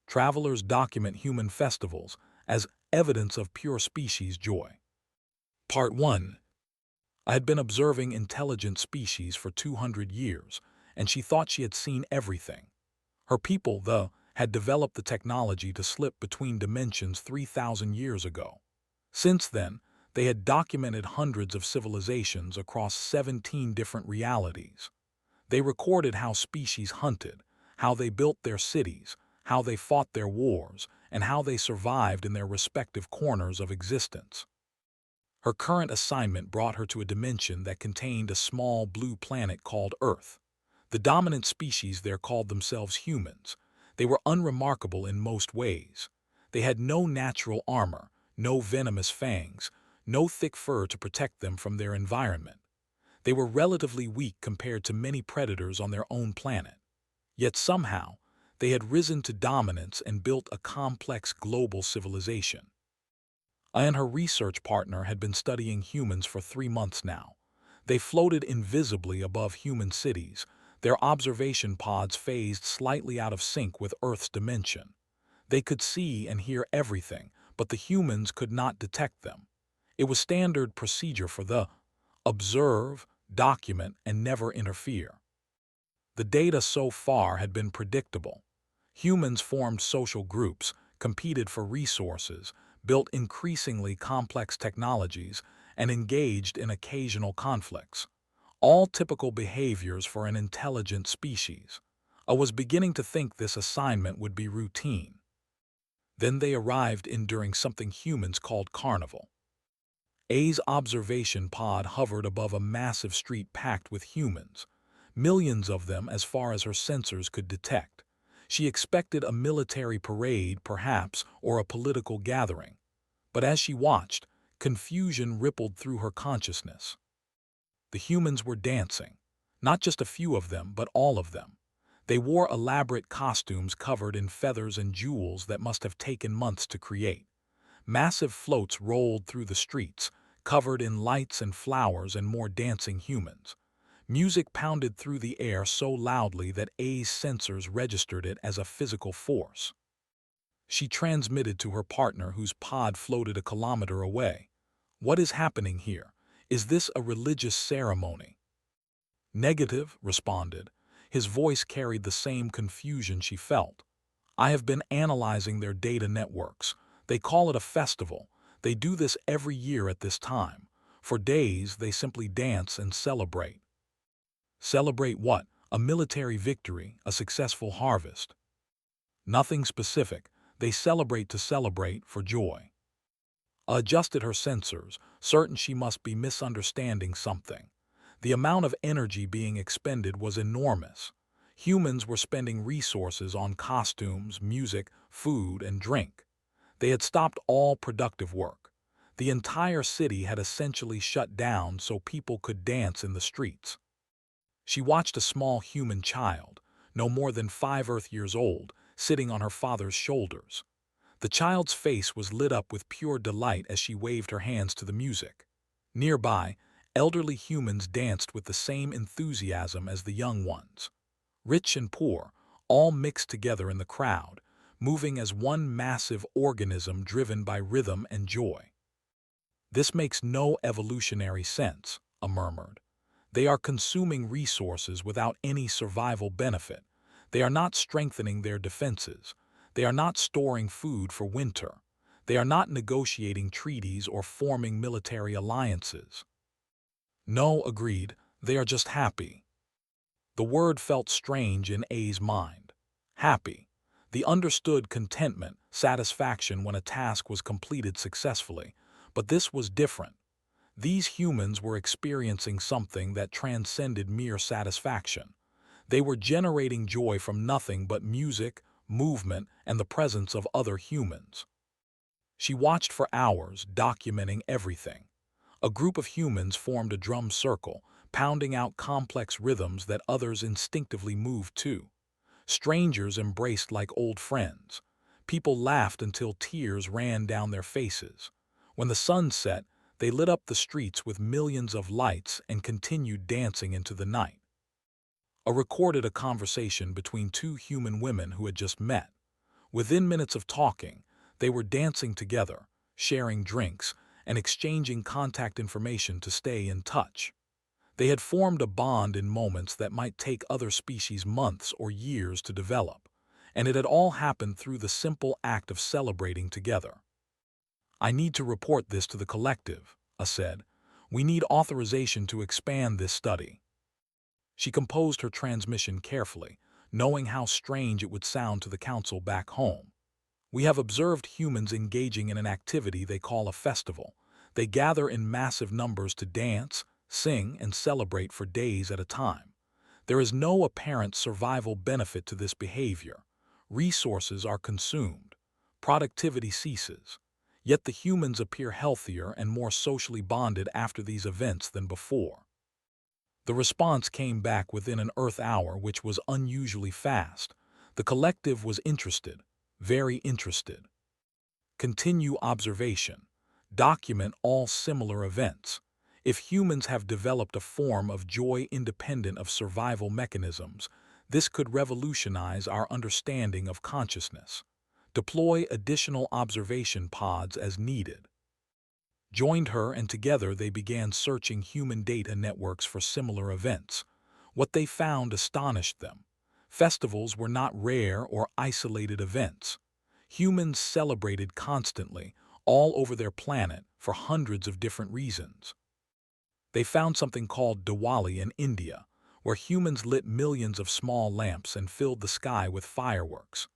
travelers document human festivals as evidence of pure species joy. Part 1. I had been observing intelligent species for 200 years, and she thought she had seen everything. Her people, though, had developed the technology to slip between dimensions 3,000 years ago. Since then, they had documented hundreds of civilizations across 17 different realities. They recorded how species hunted, how they built their cities, how they fought their wars, and how they survived in their respective corners of existence. Her current assignment brought her to a dimension that contained a small blue planet called Earth. The dominant species there called themselves humans. They were unremarkable in most ways. They had no natural armor, no venomous fangs, no thick fur to protect them from their environment. They were relatively weak compared to many predators on their own planet. Yet somehow, they had risen to dominance and built a complex global civilization. I and her research partner had been studying humans for 3 months now. They floated invisibly above human cities, their observation pods phased slightly out of sync with Earth's dimension. They could see and hear everything, but the humans could not detect them. It was standard procedure for the observe, document, and never interfere. The data so far had been predictable. Humans formed social groups, competed for resources, built increasingly complex technologies, and engaged in occasional conflicts. All typical behaviors for an intelligent species. I was beginning to think this assignment would be routine. Then they arrived in during something humans called carnival. A's observation pod hovered above a massive street packed with humans, millions of them as far as her sensors could detect. She expected a military parade, perhaps, or a political gathering. But as she watched, confusion rippled through her consciousness. The humans were dancing. Not just a few of them, but all of them. They wore elaborate costumes covered in feathers and jewels that must have taken months to create. Massive floats rolled through the streets, covered in lights and flowers and more dancing humans. Music pounded through the air so loudly that A's sensors registered it as a physical force. She transmitted to her partner whose pod floated a kilometer away. "What is happening here? Is this a religious ceremony?" "Negative," responded. His voice carried the same confusion she felt. "I have been analyzing their data networks. They call it a festival. They do this every year at this time. For days, they simply dance and celebrate." "Celebrate what? A military victory, a successful harvest?" "Nothing specific. They celebrate to celebrate for joy." Adjusted her sensors, certain she must be misunderstanding something. The amount of energy being expended was enormous. Humans were spending resources on costumes, music, food, and drink. They had stopped all productive work. The entire city had essentially shut down so people could dance in the streets. She watched a small human child, no more than 5 Earth years old, sitting on her father's shoulders. The child's face was lit up with pure delight as she waved her hands to the music. Nearby, elderly humans danced with the same enthusiasm as the young ones. Rich and poor, all mixed together in the crowd, moving as one massive organism driven by rhythm and joy. "This makes no evolutionary sense," I murmured. "They are consuming resources without any survival benefit. They are not strengthening their defenses. They are not storing food for winter. They are not negotiating treaties or forming military alliances." "No," agreed, "they are just happy." The word felt strange in A's mind. Happy. The understood contentment, satisfaction when a task was completed successfully. But this was different. These humans were experiencing something that transcended mere satisfaction. They were generating joy from nothing but music, movement, and the presence of other humans. She watched for hours, documenting everything. A group of humans formed a drum circle, pounding out complex rhythms that others instinctively moved to. Strangers embraced like old friends. People laughed until tears ran down their faces. When the sun set, they lit up the streets with millions of lights and continued dancing into the night. I recorded a conversation between 2 human women who had just met. Within minutes of talking, they were dancing together, sharing drinks, and exchanging contact information to stay in touch. They had formed a bond in moments that might take other species months or years to develop, and it had all happened through the simple act of celebrating together. "I need to report this to the collective," I said. "We need authorization to expand this study." She composed her transmission carefully, knowing how strange it would sound to the council back home. "We have observed humans engaging in an activity they call a festival. They gather in massive numbers to dance, sing, and celebrate for days at a time. There is no apparent survival benefit to this behavior. Resources are consumed. Productivity ceases. Yet the humans appear healthier and more socially bonded after these events than before." The response came back within an Earth hour, which was unusually fast. The collective was interested, very interested. "Continue observation. Document all similar events. If humans have developed a form of joy independent of survival mechanisms, this could revolutionize our understanding of consciousness. Deploy additional observation pods as needed." Joined her, and together they began searching human data networks for similar events. What they found astonished them. Festivals were not rare or isolated events. Humans celebrated constantly, all over their planet, for hundreds of different reasons. They found something called Diwali in India, where humans lit millions of small lamps and filled the sky with fireworks.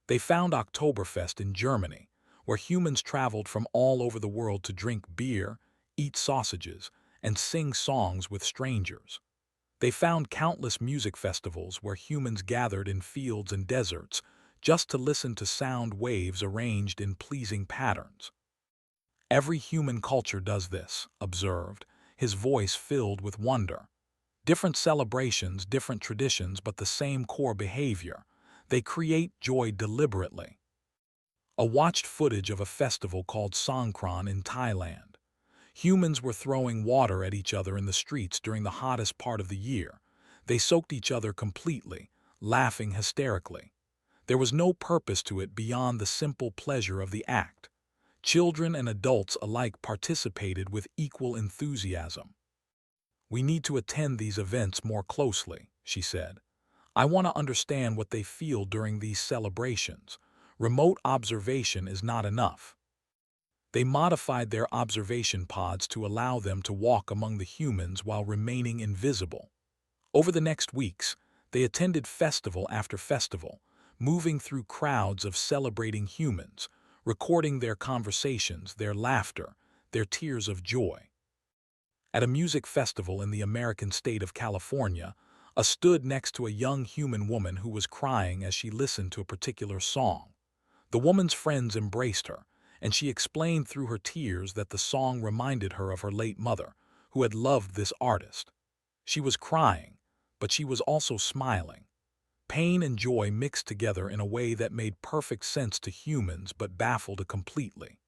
They found Oktoberfest in Germany, where humans traveled from all over the world to drink beer, eat sausages, and sing songs with strangers. They found countless music festivals where humans gathered in fields and deserts just to listen to sound waves arranged in pleasing patterns. "Every human culture does this," observed, his voice filled with wonder. "Different celebrations, different traditions, but the same core behavior. They create joy deliberately." I watched footage of a festival called Songkran in Thailand. Humans were throwing water at each other in the streets during the hottest part of the year. They soaked each other completely, laughing hysterically. There was no purpose to it beyond the simple pleasure of the act. Children and adults alike participated with equal enthusiasm. "We need to attend these events more closely," she said. "I want to understand what they feel during these celebrations. Remote observation is not enough." They modified their observation pods to allow them to walk among the humans while remaining invisible. Over the next weeks, they attended festival after festival, moving through crowds of celebrating humans, recording their conversations, their laughter, their tears of joy. At a music festival in the American state of California, I stood next to a young human woman who was crying as she listened to a particular song. The woman's friends embraced her, and she explained through her tears that the song reminded her of her late mother, who had loved this artist. She was crying, but she was also smiling. Pain and joy mixed together in a way that made perfect sense to humans but baffled her completely.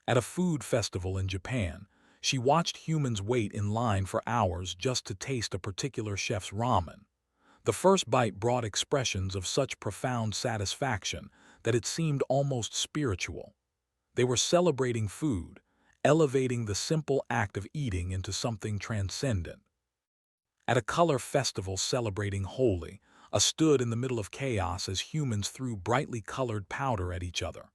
At a food festival in Japan, she watched humans wait in line for hours just to taste a particular chef's ramen. The first bite brought expressions of such profound satisfaction that it seemed almost spiritual. They were celebrating food, elevating the simple act of eating into something transcendent. At a color festival celebrating Holi, I stood in the middle of chaos as humans threw brightly colored powder at each other.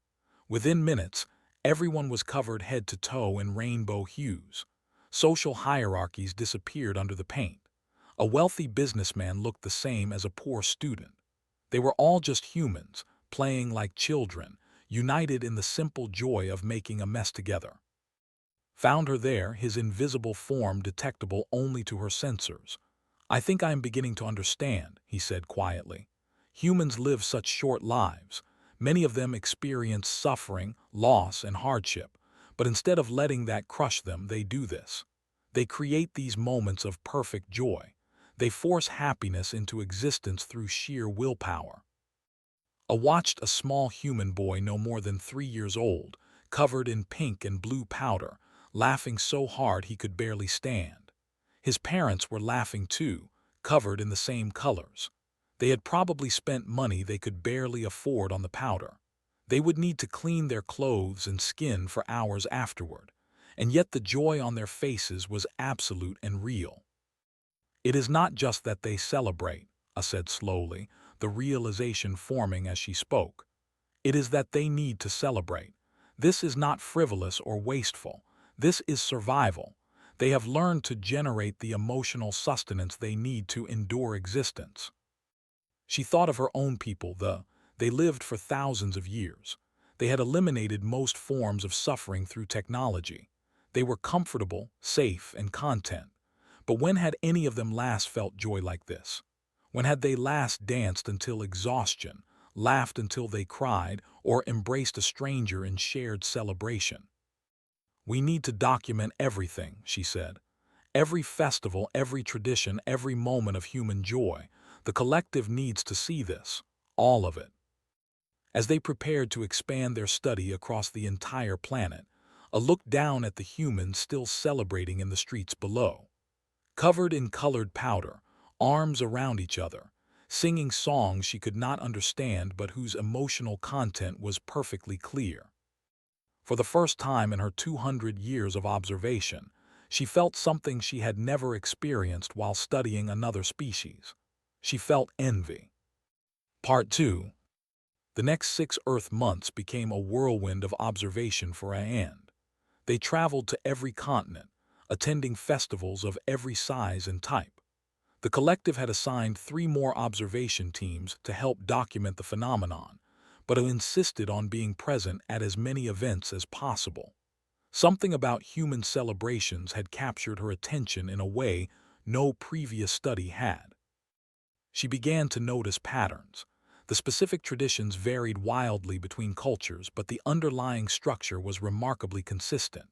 Within minutes, everyone was covered head to toe in rainbow hues. Social hierarchies disappeared under the paint. A wealthy businessman looked the same as a poor student. They were all just humans, playing like children, united in the simple joy of making a mess together. Found her there, his invisible form detectable only to her sensors. "I think I am beginning to understand," he said quietly. "Humans live such short lives. Many of them experience suffering, loss, and hardship, but instead of letting that crush them, they do this. They create these moments of perfect joy. They force happiness into existence through sheer willpower." I watched a small human boy no more than 3 years old, covered in pink and blue powder, laughing so hard he could barely stand. His parents were laughing too, covered in the same colors. They had probably spent money they could barely afford on the powder. They would need to clean their clothes and skin for hours afterward, and yet the joy on their faces was absolute and real. "It is not just that they celebrate," I said slowly, the realization forming as she spoke. "It is that they need to celebrate. This is not frivolous or wasteful. This is survival. They have learned to generate the emotional sustenance they need to endure existence." She thought of her own people, they lived for thousands of years. They had eliminated most forms of suffering through technology. They were comfortable, safe, and content. But when had any of them last felt joy like this? When had they last danced until exhaustion, laughed until they cried, or embraced a stranger in shared celebration? "We need to document everything," she said. "Every festival, every tradition, every moment of human joy. The collective needs to see this, all of it." As they prepared to expand their study across the entire planet, a look down at the humans still celebrating in the streets below. Covered in colored powder, arms around each other, singing songs she could not understand but whose emotional content was perfectly clear. For the first time in her 200 years of observation, she felt something she had never experienced while studying another species. She felt envy. Part 2. The next 6 Earth months became a whirlwind of observation for Anne. They traveled to every continent, attending festivals of every size and type. The collective had assigned 3 more observation teams to help document the phenomenon, but insisted on being present at as many events as possible. Something about human celebrations had captured her attention in a way no previous study had. She began to notice patterns. The specific traditions varied wildly between cultures, but the underlying structure was remarkably consistent.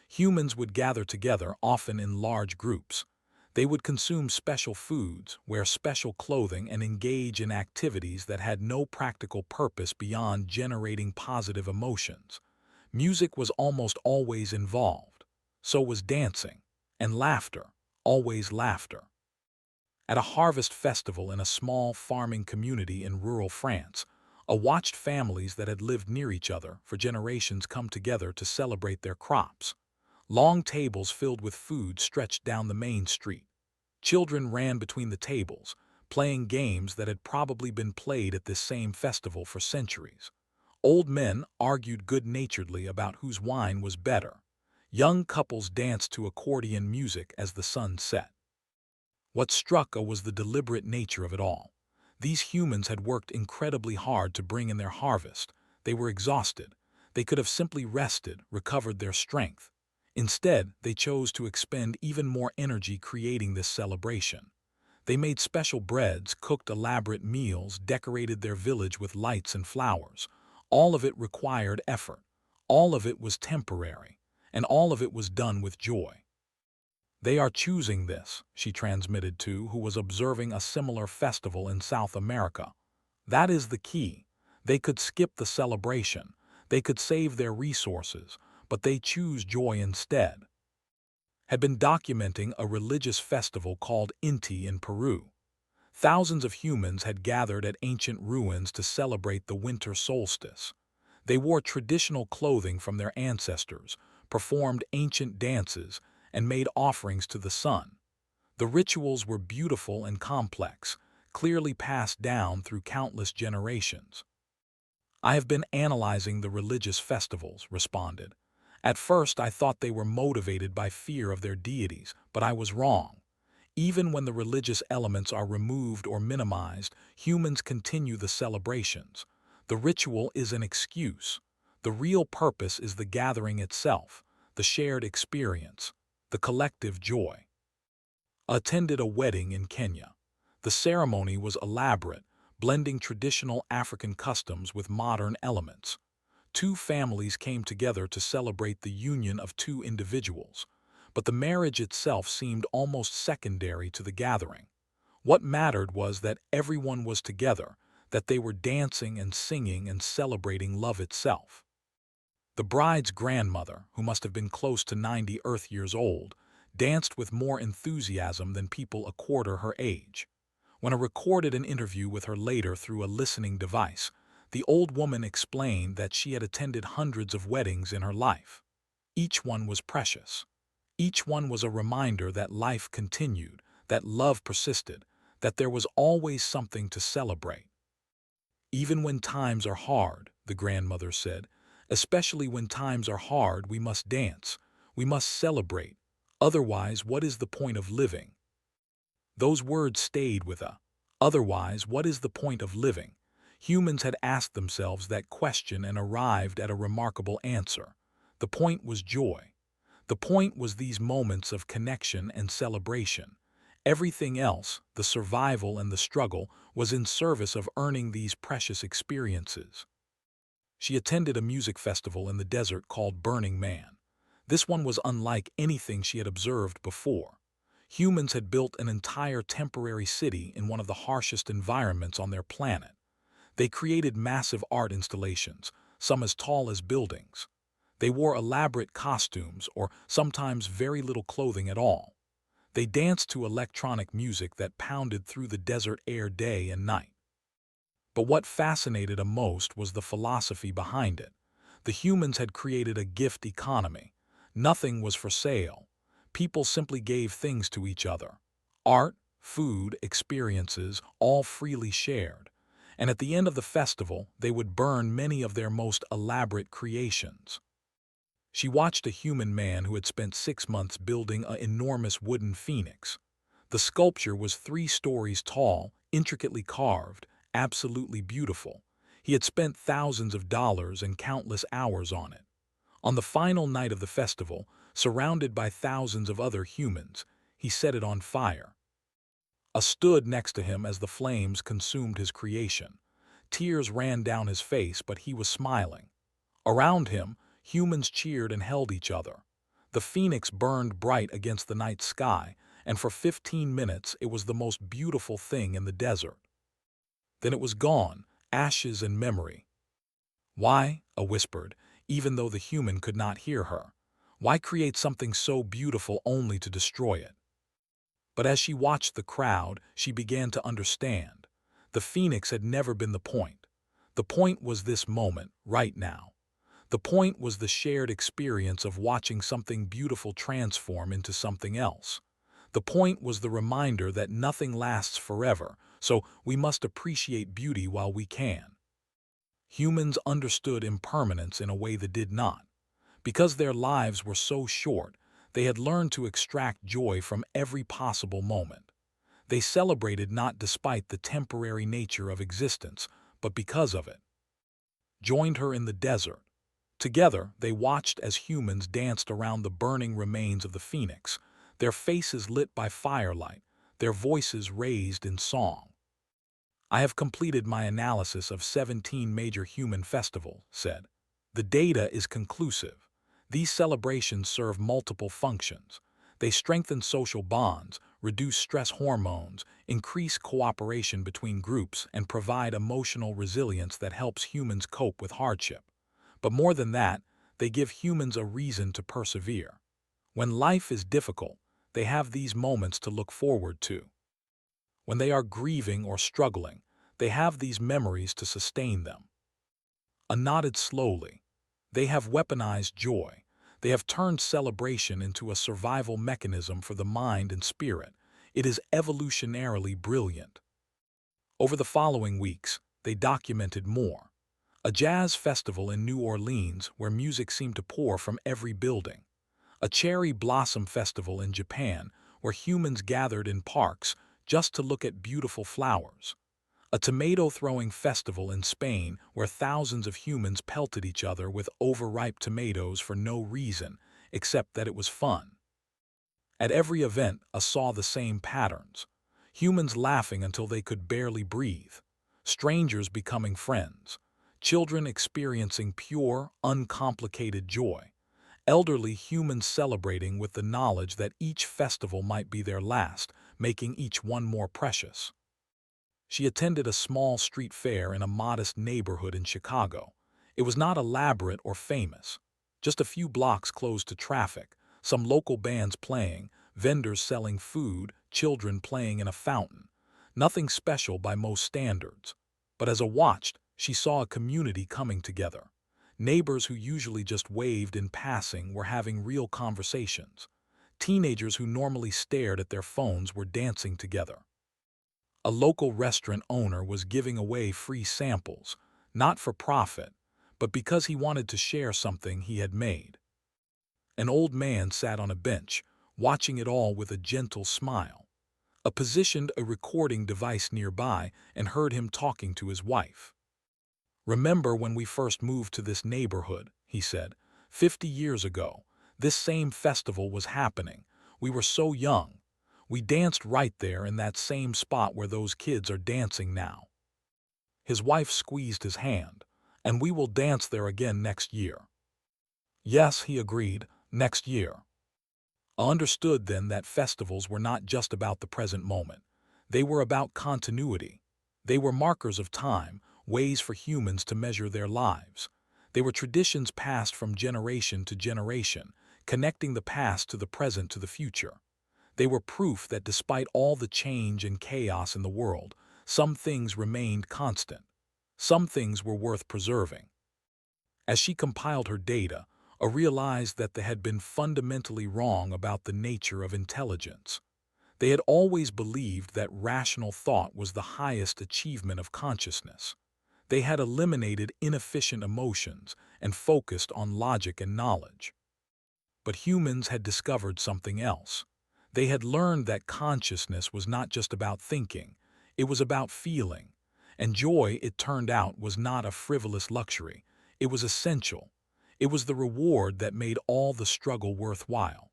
Humans would gather together, often in large groups. They would consume special foods, wear special clothing, and engage in activities that had no practical purpose beyond generating positive emotions. Music was almost always involved. So was dancing. And laughter. Always laughter. At a harvest festival in a small farming community in rural France, watched families that had lived near each other for generations come together to celebrate their crops. Long tables filled with food stretched down the main street. Children ran between the tables, playing games that had probably been played at this same festival for centuries. Old men argued good-naturedly about whose wine was better. Young couples danced to accordion music as the sun set. What struck her was the deliberate nature of it all. These humans had worked incredibly hard to bring in their harvest. They were exhausted. They could have simply rested, recovered their strength. Instead, they chose to expend even more energy creating this celebration. They made special breads, cooked elaborate meals, decorated their village with lights and flowers. All of it required effort. All of it was temporary. And all of it was done with joy. "They are choosing this," she transmitted to who was observing a similar festival in South America. "That is the key. They could skip the celebration. They could save their resources, but they choose joy instead." Had been documenting a religious festival called Inti in Peru. Thousands of humans had gathered at ancient ruins to celebrate the winter solstice. They wore traditional clothing from their ancestors, performed ancient dances, and made offerings to the sun. The rituals were beautiful and complex, clearly passed down through countless generations. "I have been analyzing the religious festivals," responded. "At first I thought they were motivated by fear of their deities, but I was wrong. Even when the religious elements are removed or minimized, humans continue the celebrations. The ritual is an excuse. The real purpose is the gathering itself, the shared experience, the collective joy." Attended a wedding in Kenya. The ceremony was elaborate, blending traditional African customs with modern elements. 2 families came together to celebrate the union of 2 individuals, but the marriage itself seemed almost secondary to the gathering. What mattered was that everyone was together, that they were dancing and singing and celebrating love itself. The bride's grandmother, who must have been close to 90 Earth years old, danced with more enthusiasm than people a quarter her age. When I recorded an interview with her later through a listening device, the old woman explained that she had attended hundreds of weddings in her life. Each one was precious. Each one was a reminder that life continued, that love persisted, that there was always something to celebrate. Even when times are hard, the grandmother said, especially when times are hard, we must dance. We must celebrate. Otherwise, what is the point of living? Those words stayed with her. Otherwise, what is the point of living? Humans had asked themselves that question and arrived at a remarkable answer. The point was joy. The point was these moments of connection and celebration. Everything else, the survival and the struggle, was in service of earning these precious experiences. She attended a music festival in the desert called Burning Man. This one was unlike anything she had observed before. Humans had built an entire temporary city in one of the harshest environments on their planet. They created massive art installations, some as tall as buildings. They wore elaborate costumes or sometimes very little clothing at all. They danced to electronic music that pounded through the desert air day and night. But what fascinated them most was the philosophy behind it. The humans had created a gift economy. Nothing was for sale. People simply gave things to each other. Art, food, experiences, all freely shared. And at the end of the festival, they would burn many of their most elaborate creations. She watched a human man who had spent 6 months building an enormous wooden phoenix. The sculpture was 3 stories tall, intricately carved, absolutely beautiful. He had spent thousands of dollars and countless hours on it. On the final night of the festival, surrounded by thousands of other humans, he set it on fire. I stood next to him as the flames consumed his creation. Tears ran down his face, but he was smiling. Around him, humans cheered and held each other. The phoenix burned bright against the night sky, and for 15 minutes it was the most beautiful thing in the desert. Then it was gone, ashes and memory. Why? I whispered, even though the human could not hear her. Why create something so beautiful only to destroy it? But as she watched the crowd, she began to understand. The phoenix had never been the point. The point was this moment, right now. The point was the shared experience of watching something beautiful transform into something else. The point was the reminder that nothing lasts forever, so we must appreciate beauty while we can. Humans understood impermanence in a way that did not. Because their lives were so short, they had learned to extract joy from every possible moment. They celebrated not despite the temporary nature of existence, but because of it. Joined her in the desert. Together, they watched as humans danced around the burning remains of the phoenix, their faces lit by firelight, their voices raised in song. I have completed my analysis of 17 major human festivals, said. The data is conclusive. These celebrations serve multiple functions. They strengthen social bonds, reduce stress hormones, increase cooperation between groups, and provide emotional resilience that helps humans cope with hardship. But more than that, they give humans a reason to persevere. When life is difficult, they have these moments to look forward to. When they are grieving or struggling, they have these memories to sustain them. I nodded slowly. They have weaponized joy. They have turned celebration into a survival mechanism for the mind and spirit. It is evolutionarily brilliant. Over the following weeks, they documented more. A jazz festival in New Orleans where music seemed to pour from every building. A cherry blossom festival in Japan where humans gathered in parks just to look at beautiful flowers. A tomato-throwing festival in Spain where thousands of humans pelted each other with overripe tomatoes for no reason except that it was fun. At every event, I saw the same patterns. Humans laughing until they could barely breathe. Strangers becoming friends. Children experiencing pure, uncomplicated joy. Elderly humans celebrating with the knowledge that each festival might be their last, making each one more precious. She attended a small street fair in a modest neighborhood in Chicago. It was not elaborate or famous. Just a few blocks closed to traffic, some local bands playing, vendors selling food, children playing in a fountain. Nothing special by most standards. But as I watched, she saw a community coming together. Neighbors who usually just waved in passing were having real conversations. Teenagers who normally stared at their phones were dancing together. A local restaurant owner was giving away free samples, not for profit, but because he wanted to share something he had made. An old man sat on a bench, watching it all with a gentle smile. I positioned a recording device nearby and heard him talking to his wife. "Remember when we first moved to this neighborhood," he said. 50 years ago, this same festival was happening. We were so young. We danced right there in that same spot where those kids are dancing now." His wife squeezed his hand. "And we will dance there again next year." "Yes," he agreed, "next year." I understood then that festivals were not just about the present moment. They were about continuity. They were markers of time, ways for humans to measure their lives. They were traditions passed from generation to generation, connecting the past to the present to the future. They were proof that despite all the change and chaos in the world, some things remained constant. Some things were worth preserving. As she compiled her data, I realized that they had been fundamentally wrong about the nature of intelligence. They had always believed that rational thought was the highest achievement of consciousness. They had eliminated inefficient emotions and focused on logic and knowledge. But humans had discovered something else. They had learned that consciousness was not just about thinking, it was about feeling. And joy, it turned out, was not a frivolous luxury. It was essential. It was the reward that made all the struggle worthwhile.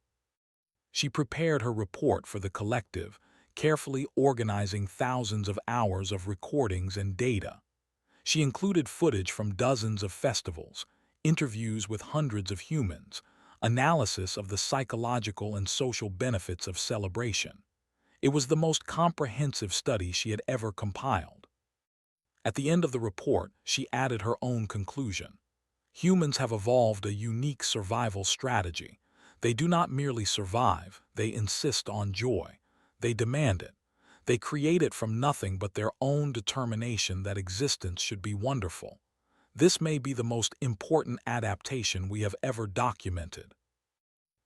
She prepared her report for the collective, carefully organizing thousands of hours of recordings and data. She included footage from dozens of festivals, interviews with hundreds of humans, analysis of the psychological and social benefits of celebration. It was the most comprehensive study she had ever compiled. At the end of the report, she added her own conclusion. Humans have evolved a unique survival strategy. They do not merely survive, they insist on joy. They demand it. They create it from nothing but their own determination that existence should be wonderful. This may be the most important adaptation we have ever documented.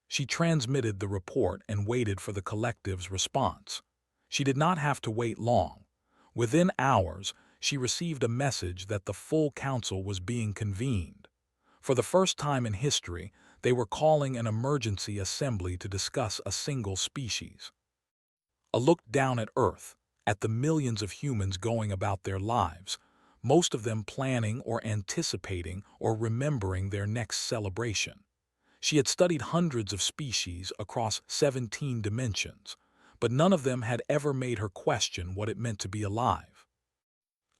She transmitted the report and waited for the collective's response. She did not have to wait long. Within hours, she received a message that the full council was being convened. For the first time in history, they were calling an emergency assembly to discuss a single species. I looked down at Earth, at the millions of humans going about their lives, most of them planning or anticipating or remembering their next celebration. She had studied hundreds of species across 17 dimensions, but none of them had ever made her question what it meant to be alive.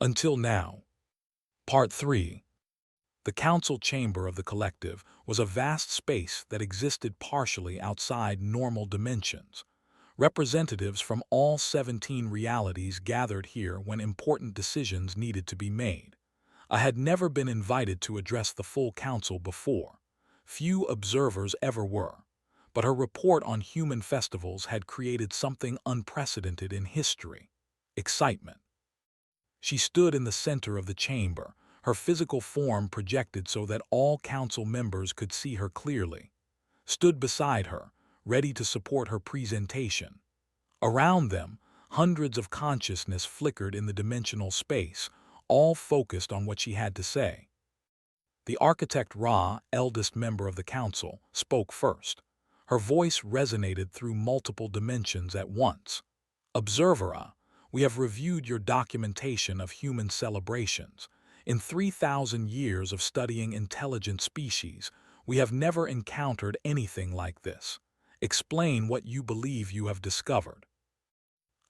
Until now. Part 3. The council chamber of the collective was a vast space that existed partially outside normal dimensions. Representatives from all 17 realities gathered here when important decisions needed to be made. I had never been invited to address the full council before. Few observers ever were. But her report on human festivals had created something unprecedented in history: excitement. She stood in the center of the chamber, her physical form projected so that all council members could see her clearly. Stood beside her, ready to support her presentation. Around them, hundreds of consciousness flickered in the dimensional space, all focused on what she had to say. The architect Ra, eldest member of the council, spoke first. Her voice resonated through multiple dimensions at once. "Observer Ra, we have reviewed your documentation of human celebrations. In 3,000 years of studying intelligent species, we have never encountered anything like this. Explain what you believe you have discovered."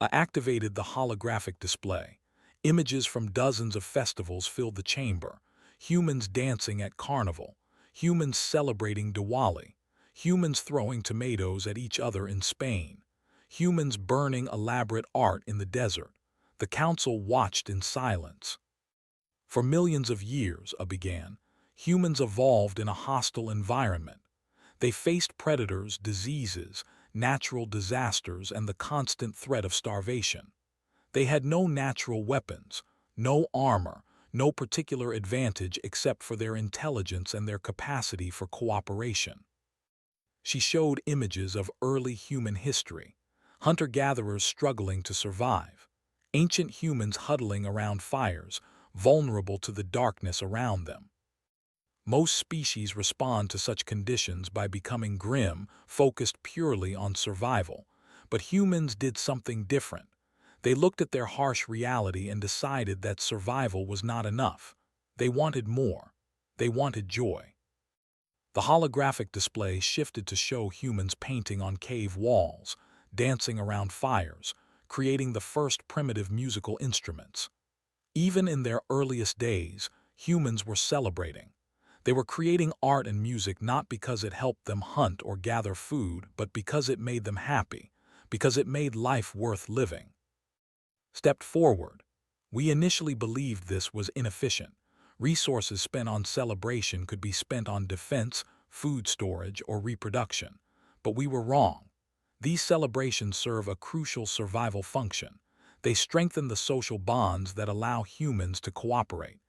I activated the holographic display. Images from dozens of festivals filled the chamber. Humans dancing at carnival. Humans celebrating Diwali. Humans throwing tomatoes at each other in Spain. Humans burning elaborate art in the desert. The council watched in silence. "For millions of years," I began, "humans evolved in a hostile environment. They faced predators, diseases, natural disasters, and the constant threat of starvation. They had no natural weapons, no armor, no particular advantage except for their intelligence and their capacity for cooperation. She showed images of early human history, hunter-gatherers struggling to survive, ancient humans huddling around fires, vulnerable to the darkness around them. Most species respond to such conditions by becoming grim, focused purely on survival. But humans did something different. They looked at their harsh reality and decided that survival was not enough. They wanted more. They wanted joy. The holographic display shifted to show humans painting on cave walls, dancing around fires, creating the first primitive musical instruments. Even in their earliest days, humans were celebrating. They were creating art and music not because it helped them hunt or gather food, but because it made them happy, because it made life worth living. Stepped forward. We initially believed this was inefficient. Resources spent on celebration could be spent on defense, food storage, or reproduction. But we were wrong. These celebrations serve a crucial survival function. They strengthen the social bonds that allow humans to cooperate.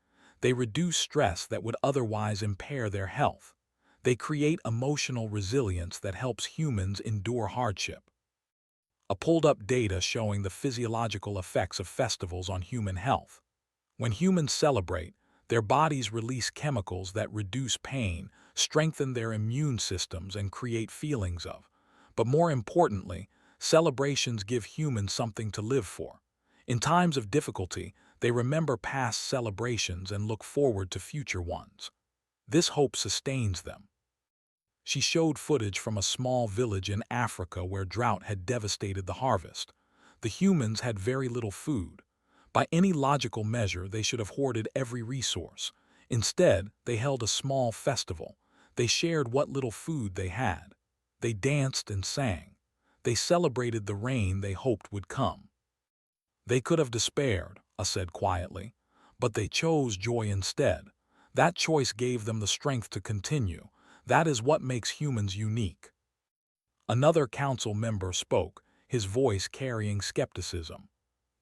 They reduce stress that would otherwise impair their health. They create emotional resilience that helps humans endure hardship. I pulled up data showing the physiological effects of festivals on human health. When humans celebrate, their bodies release chemicals that reduce pain, strengthen their immune systems, and create feelings of. But more importantly, celebrations give humans something to live for. In times of difficulty, they remember past celebrations and look forward to future ones. This hope sustains them. She showed footage from a small village in Africa where drought had devastated the harvest. The humans had very little food. By any logical measure, they should have hoarded every resource. Instead, they held a small festival. They shared what little food they had. They danced and sang. They celebrated the rain they hoped would come. They could have despaired, I said quietly, but they chose joy instead. That choice gave them the strength to continue. That is what makes humans unique. Another council member spoke, his voice carrying skepticism.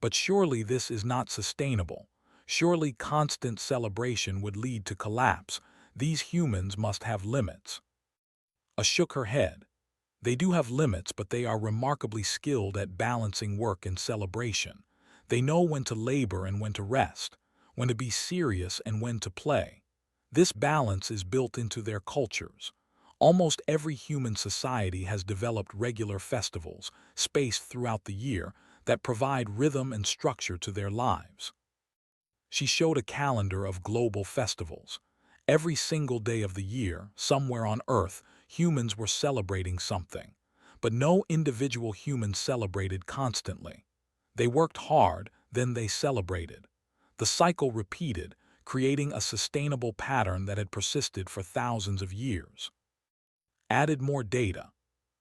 But surely this is not sustainable. Surely constant celebration would lead to collapse. These humans must have limits. I shook her head. They do have limits, but they are remarkably skilled at balancing work and celebration. They know when to labor and when to rest, when to be serious and when to play. This balance is built into their cultures. Almost every human society has developed regular festivals, spaced throughout the year, that provide rhythm and structure to their lives. She showed a calendar of global festivals. Every single day of the year, somewhere on Earth, humans were celebrating something. But no individual human celebrated constantly. They worked hard, then they celebrated. The cycle repeated, creating a sustainable pattern that had persisted for thousands of years. Added more data.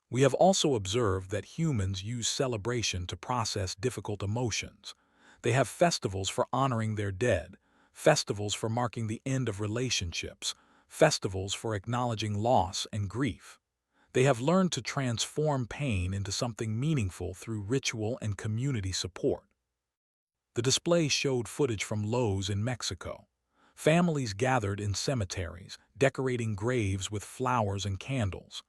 We have also observed that humans use celebration to process difficult emotions. They have festivals for honoring their dead, festivals for marking the end of relationships, festivals for acknowledging loss and grief. They have learned to transform pain into something meaningful through ritual and community support. The display showed footage from Lowe's in Mexico. Families gathered in cemeteries, decorating graves with flowers and candles.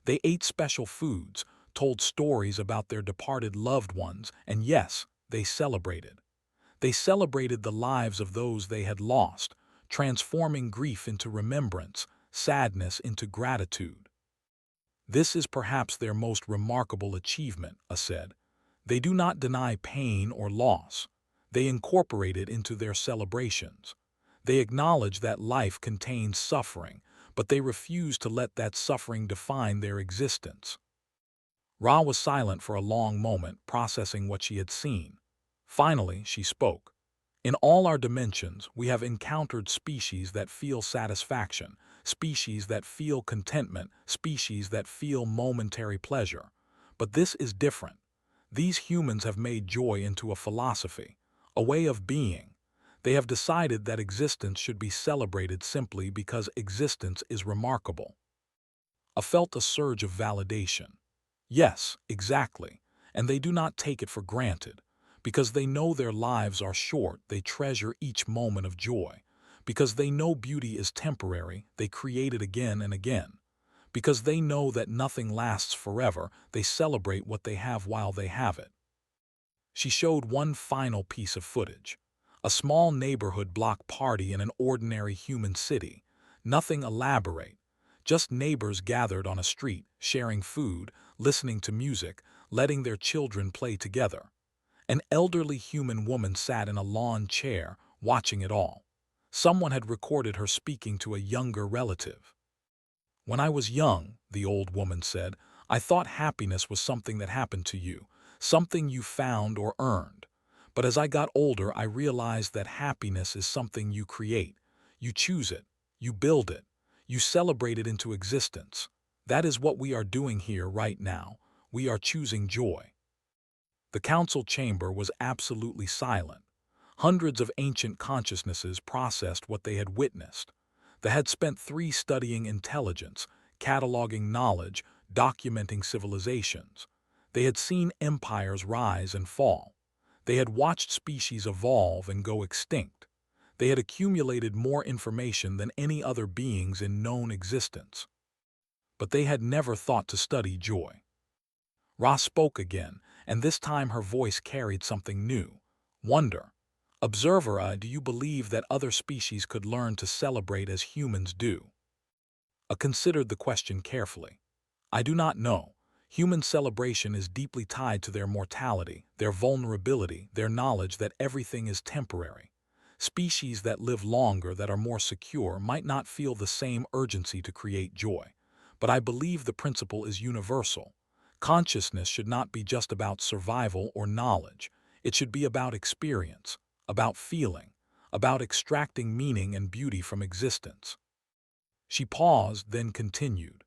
They ate special foods, told stories about their departed loved ones, and yes, they celebrated. They celebrated the lives of those they had lost, transforming grief into remembrance, sadness into gratitude. This is perhaps their most remarkable achievement, I said. They do not deny pain or loss. They incorporate it into their celebrations. They acknowledge that life contains suffering, but they refuse to let that suffering define their existence. Ra was silent for a long moment, processing what she had seen. Finally, she spoke. In all our dimensions, we have encountered species that feel satisfaction, species that feel contentment, species that feel momentary pleasure. But this is different. These humans have made joy into a philosophy, a way of being. They have decided that existence should be celebrated simply because existence is remarkable. I felt a surge of validation. Yes, exactly, and they do not take it for granted. Because they know their lives are short, they treasure each moment of joy. Because they know beauty is temporary, they create it again and again. Because they know that nothing lasts forever, they celebrate what they have while they have it. She showed one final piece of footage. A small neighborhood block party in an ordinary human city. Nothing elaborate. Just neighbors gathered on a street, sharing food, listening to music, letting their children play together. An elderly human woman sat in a lawn chair, watching it all. Someone had recorded her speaking to a younger relative. "When I was young," the old woman said, "I thought happiness was something that happened to you, something you found or earned. But as I got older, I realized that happiness is something you create. You choose it, you build it, you celebrate it into existence. That is what we are doing here right now. We are choosing joy." The council chamber was absolutely silent. Hundreds of ancient consciousnesses processed what they had witnessed. They had spent 3 studying intelligence, cataloging knowledge, documenting civilizations. They had seen empires rise and fall. They had watched species evolve and go extinct. They had accumulated more information than any other beings in known existence. But they had never thought to study joy. Ra spoke again, and this time her voice carried something new. Wonder. "Observer, do you believe that other species could learn to celebrate as humans do?" I considered the question carefully. "I do not know. Human celebration is deeply tied to their mortality, their vulnerability, their knowledge that everything is temporary. Species that live longer, that are more secure, might not feel the same urgency to create joy. But I believe the principle is universal. Consciousness should not be just about survival or knowledge. It should be about experience, about feeling, about extracting meaning and beauty from existence." She paused, then continued.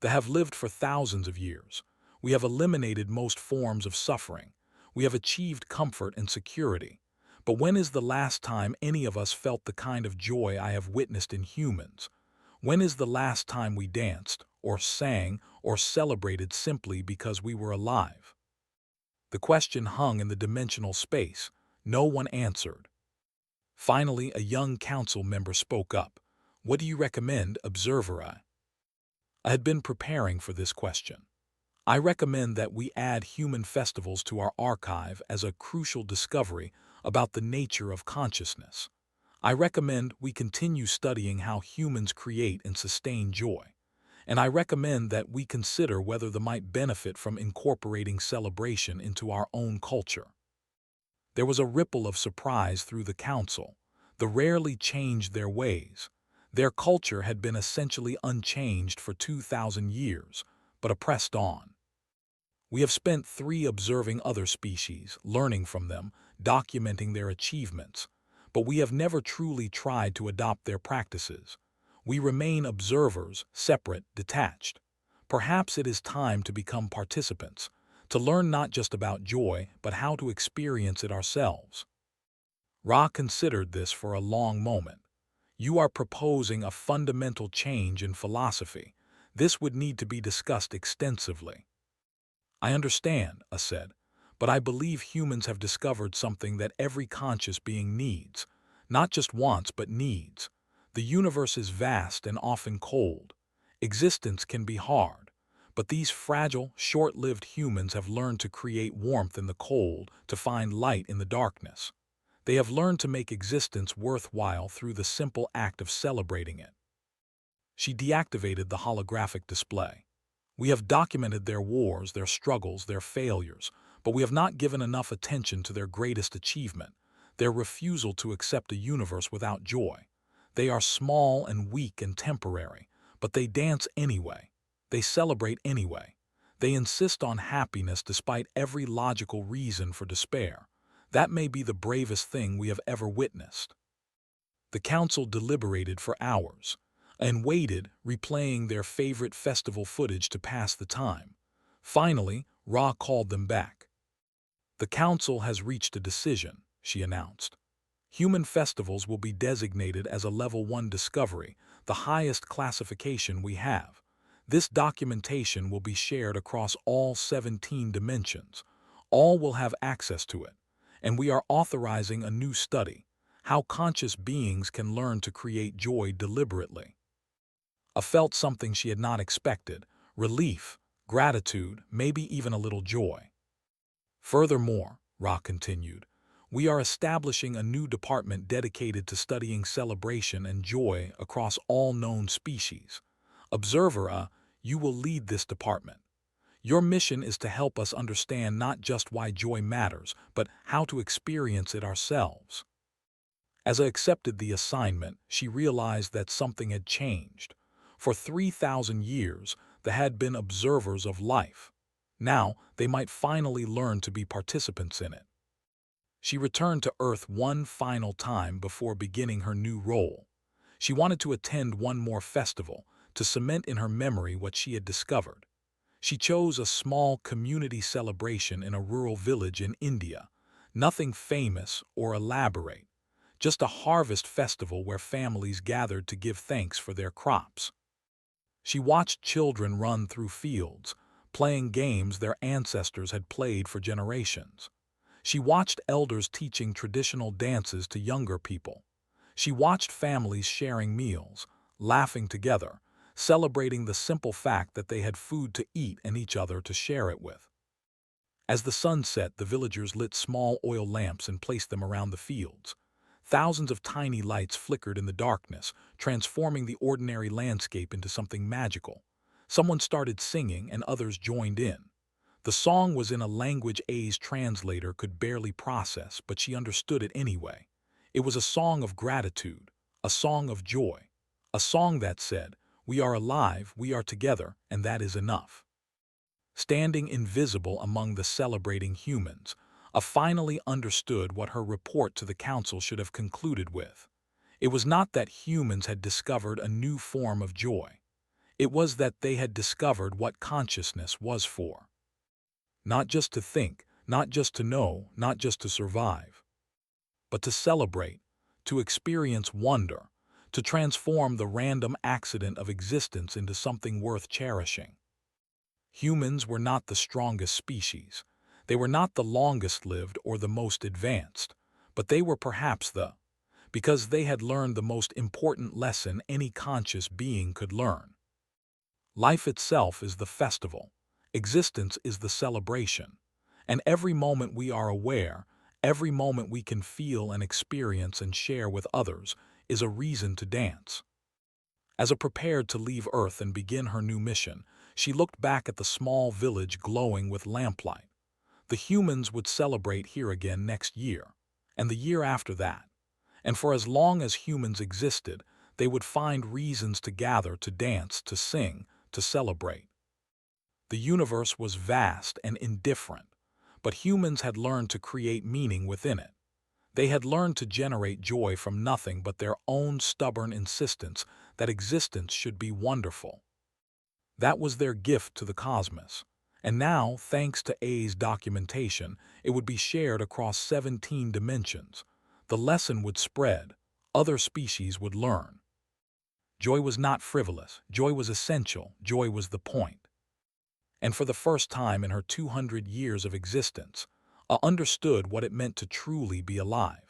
"They have lived for thousands of years. We have eliminated most forms of suffering. We have achieved comfort and security. But when is the last time any of us felt the kind of joy I have witnessed in humans? When is the last time we danced, or sang, or celebrated simply because we were alive?" The question hung in the dimensional space. No one answered. Finally, a young council member spoke up. "What do you recommend, Observer?" I had been preparing for this question. "I recommend that we add human festivals to our archive as a crucial discovery about the nature of consciousness. I recommend we continue studying how humans create and sustain joy. And I recommend that we consider whether they might benefit from incorporating celebration into our own culture." There was a ripple of surprise through the council. They rarely changed their ways. Their culture had been essentially unchanged for 2,000 years, but oppressed on. "We have spent 3 observing other species, learning from them, documenting their achievements, but we have never truly tried to adopt their practices. We remain observers, separate, detached. Perhaps it is time to become participants, to learn not just about joy, but how to experience it ourselves." Ra considered this for a long moment. "You are proposing a fundamental change in philosophy. This would need to be discussed extensively." "I understand," I said, "but I believe humans have discovered something that every conscious being needs. Not just wants, but needs. The universe is vast and often cold. Existence can be hard. But these fragile, short-lived humans have learned to create warmth in the cold, to find light in the darkness. They have learned to make existence worthwhile through the simple act of celebrating it." She deactivated the holographic display. "We have documented their wars, their struggles, their failures, but we have not given enough attention to their greatest achievement, their refusal to accept a universe without joy. They are small and weak and temporary, but they dance anyway. They celebrate anyway. They insist on happiness despite every logical reason for despair. That may be the bravest thing we have ever witnessed." The council deliberated for hours and waited, replaying their favorite festival footage to pass the time. Finally, Ra called them back. "The council has reached a decision," she announced. "Human festivals will be designated as a Level 1 discovery, the highest classification we have. This documentation will be shared across all 17 dimensions. All will have access to it. and we are authorizing a new study, how conscious beings can learn to create joy deliberately. I felt something she had not expected, relief, gratitude, maybe even a little joy. Furthermore, Ra continued, we are establishing a new department dedicated to studying celebration and joy across all known species. Observer, you will lead this department. Your mission is to help us understand not just why joy matters, but how to experience it ourselves. As I accepted the assignment, she realized that something had changed. For 3,000 years, they had been observers of life. Now, they might finally learn to be participants in it. She returned to Earth one final time before beginning her new role. She wanted to attend one more festival, to cement in her memory what she had discovered. She chose a small community celebration in a rural village in India, nothing famous or elaborate, just a harvest festival where families gathered to give thanks for their crops. She watched children run through fields, playing games their ancestors had played for generations. She watched elders teaching traditional dances to younger people. She watched families sharing meals, laughing together, celebrating the simple fact that they had food to eat and each other to share it with. As the sun set, the villagers lit small oil lamps and placed them around the fields. Thousands of tiny lights flickered in the darkness, transforming the ordinary landscape into something magical. Someone started singing and others joined in. The song was in a language A's translator could barely process, but she understood it anyway. It was a song of gratitude, a song of joy, a song that said, "We are alive, we are together, and that is enough." Standing invisible among the celebrating humans, I finally understood what her report to the council should have concluded with. It was not that humans had discovered a new form of joy. It was that they had discovered what consciousness was for. Not just to think, not just to know, not just to survive, but to celebrate, to experience wonder, to transform the random accident of existence into something worth cherishing. Humans were not the strongest species. They were not the longest-lived or the most advanced, but they were perhaps because they had learned the most important lesson any conscious being could learn. Life itself is the festival. Existence is the celebration. And every moment we are aware, every moment we can feel and experience and share with others, is a reason to dance. As I prepared to leave Earth and begin her new mission, she looked back at the small village glowing with lamplight. The humans would celebrate here again next year, and the year after that. And for as long as humans existed, they would find reasons to gather, to dance, to sing, to celebrate. The universe was vast and indifferent, but humans had learned to create meaning within it. They had learned to generate joy from nothing but their own stubborn insistence that existence should be wonderful. That was their gift to the cosmos. And now, thanks to A's documentation, it would be shared across 17 dimensions. The lesson would spread. Other species would learn. Joy was not frivolous. Joy was essential. Joy was the point. And for the first time in her 200 years of existence, I understood what it meant to truly be alive.